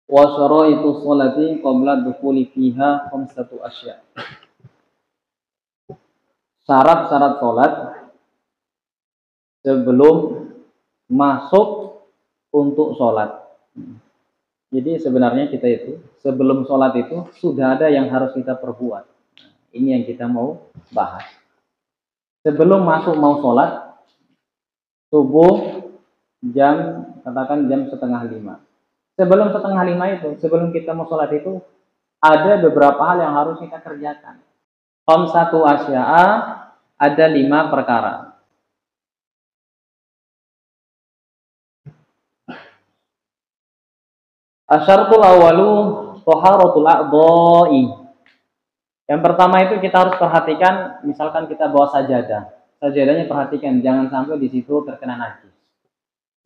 Wa syaraitu sholati qabla dukhuli fiha khamsatu asya. Syarat-syarat salat sebelum masuk untuk salat. Jadi sebenarnya kita itu sebelum salat itu sudah ada yang harus kita perbuat. Ini yang kita mau bahas. Sebelum masuk mau salat, subuh katakan jam 4:30. Sebelum 4:30 itu, sebelum kita mau sholat itu, ada beberapa hal yang harus kita kerjakan. Khamsatu asya'a, ada 5 perkara. Asyaratul awalu thaharatul a'dha'i. Yang pertama itu kita harus perhatikan, misalkan kita bawa sajadah. Sajadahnya perhatikan, jangan sampai di situ terkena najis.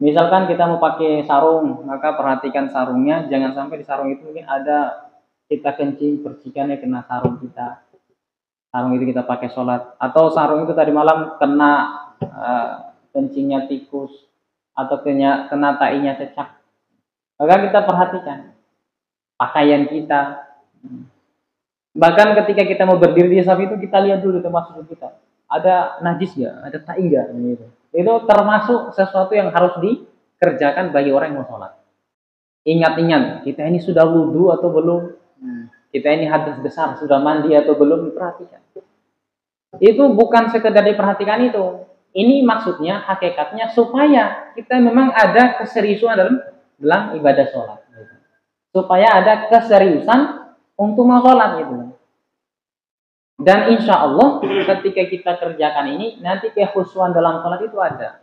Misalkan kita mau pakai sarung, maka perhatikan sarungnya, jangan sampai di sarung itu mungkin ada kita kencing, percikannya kena sarung kita. Sarung itu kita pakai sholat. Atau sarung itu tadi malam kena kencingnya tikus, atau kena tainya cecak. Maka kita perhatikan pakaian kita. Bahkan ketika kita mau berdiri di saf itu, kita lihat dulu tempat sujud kita. Ada najis nggak? Ada tai nggak? Gitu. Itu termasuk sesuatu yang harus dikerjakan bagi orang yang mau sholat. Ingat-ingat, kita ini sudah wudu atau belum? Kita ini hadas besar, sudah mandi atau belum? Diperhatikan. Itu bukan sekedar diperhatikan itu. Ini maksudnya, hakikatnya supaya kita memang ada keseriusan dalam ibadah sholat. Supaya ada keseriusan untuk mau sholat gitu. Dan insya Allah ketika kita kerjakan ini, nanti kekhusyuan dalam sholat itu ada.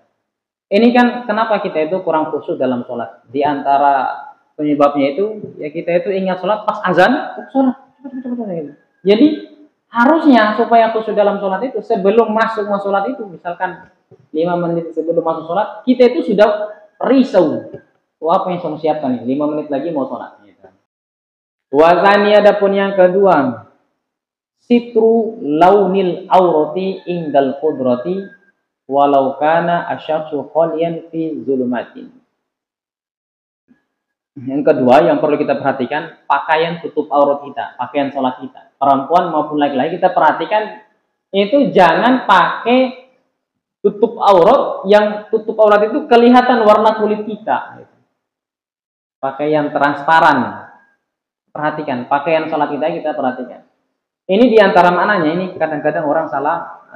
Ini kan kenapa kita itu kurang khusyuk dalam sholat. Di antara penyebabnya itu, ya kita itu ingat sholat pas azan, sholat. Jadi harusnya supaya khusyuk dalam sholat itu, sebelum masuk sholat itu, misalkan 5 menit sebelum masuk sholat, kita itu sudah risau. Apa yang saya siapkan nih? 5 menit lagi mau sholat. Wazani adapun yang kedua, sitru launil aurati indal qudrati walau kana asyaksu khalian fi zulumatin. Yang kedua yang perlu kita perhatikan, pakaian tutup aurat kita, pakaian sholat kita, perempuan maupun laki-laki, kita perhatikan itu jangan pakai tutup aurat yang tutup aurat itu kelihatan warna kulit kita. Pakaian transparan. Perhatikan, pakaian sholat kita perhatikan. Ini diantara maknanya, ini kadang-kadang orang salah,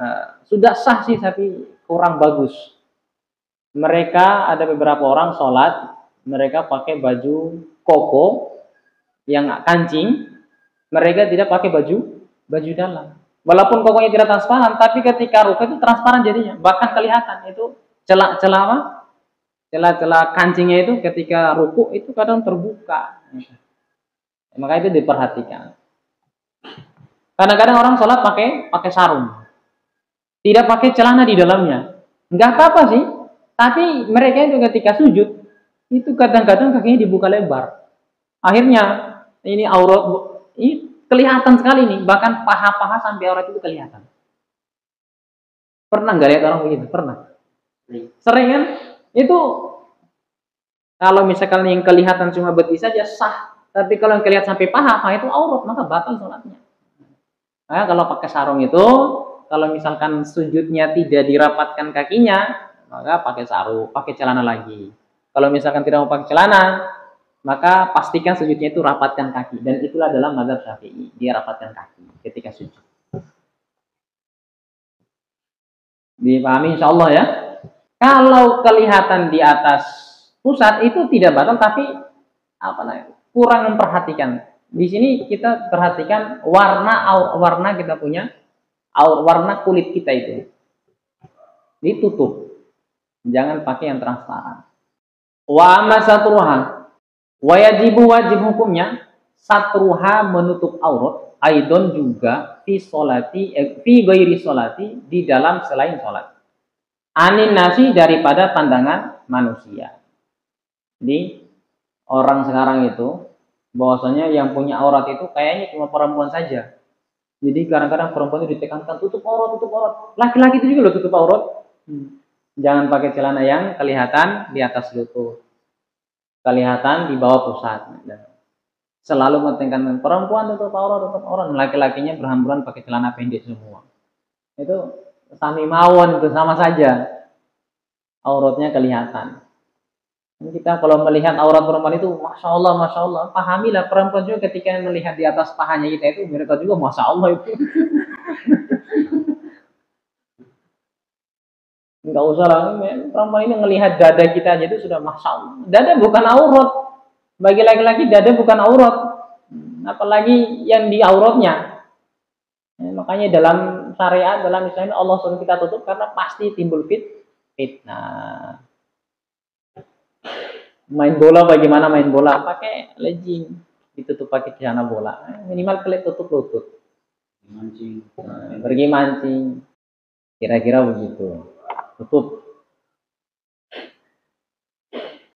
sudah sah sih tapi kurang bagus. Mereka ada beberapa orang sholat, mereka pakai baju koko yang kancing, mereka tidak pakai baju dalam. Walaupun kokonya tidak transparan, tapi ketika ruku itu transparan jadinya, bahkan kelihatan itu celah kancingnya itu ketika ruku itu kadang terbuka. Maka itu diperhatikan. Kadang-kadang orang sholat pakai sarung, tidak pakai celana di dalamnya, nggak apa-apa sih. Tapi mereka itu ketika sujud itu kadang-kadang kakinya dibuka lebar. Akhirnya ini aurat ini kelihatan sekali nih, bahkan paha-paha sampai aurat itu kelihatan. Pernah nggak lihat orang begitu? Pernah. Sering kan? Itu kalau misalkan yang kelihatan cuma betis saja sah. Tapi kalau yang kelihatan sampai paha itu aurat, maka batal sholatnya. Nah, kalau pakai sarung itu, kalau misalkan sujudnya tidak dirapatkan kakinya, maka pakai sarung, pakai celana lagi. Kalau misalkan tidak mau pakai celana, maka pastikan sujudnya itu rapatkan kaki. Dan itulah dalam mazhab Syafi'i, dia rapatkan kaki ketika sujud. Dipahami insya Allah ya. Kalau kelihatan di atas pusat itu tidak batal, tapi kurang memperhatikan. Di sini kita perhatikan warna kita punya, warna kulit kita itu ditutup, jangan pakai yang transparan. Wa amma satruha, wajib hukumnya satruha menutup aurat, aidon juga fi ghairi sholati, di dalam selain sholat, anin nasi, daripada pandangan manusia. Jadi orang sekarang itu bahwasanya yang punya aurat itu kayaknya cuma perempuan saja. Jadi kadang-kadang perempuan itu ditekankan tutup aurat. Laki-laki itu juga loh tutup aurat. Jangan pakai celana yang kelihatan di atas lutut, kelihatan di bawah pusat. selalu menekankan perempuan tutup aurat, laki-lakinya berhamburan pakai celana pendek semua. Itu sami mawon, itu sama saja, auratnya kelihatan. Kita kalau melihat aurat perempuan itu, masya Allah, pahamilah perempuan juga ketika melihat di atas pahanya kita itu, mereka juga masya Allah itu. Enggak usah lah, perempuan ini melihat dada kita aja itu sudah masya Allah. Dada bukan aurat, bagi laki-laki dada bukan aurat, apalagi yang di auratnya. Makanya dalam syariat, dalam Islam Allah suruh kita tutup karena pasti timbul fitnah. Main bola bagaimana main bola? Pakai legging, ditutup pakai celana bola. Minimal kalian tutup lutut. Mancing. Pergi mancing. Kira-kira begitu. Tutup